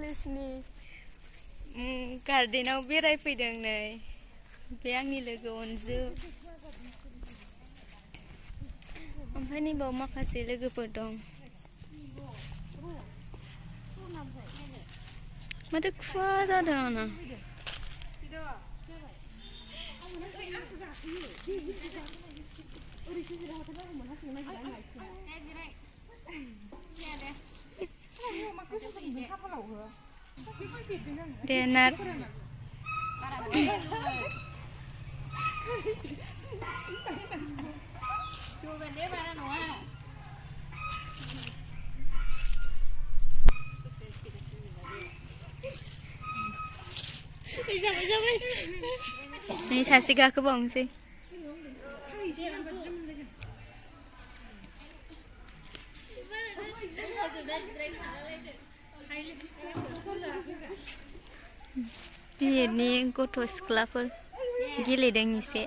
दान्दिसनि गार्डेनाव बेरायफैदों नै बे आंनि लोगो अनजु ओमफ्राय नैबाव माखासे लोगोफोर दं माथो खुवा जादों आंना देनार नै सासे गाखोबावनोसै बिएडनि गथ' सिख्लाफोर गेलेदों एसे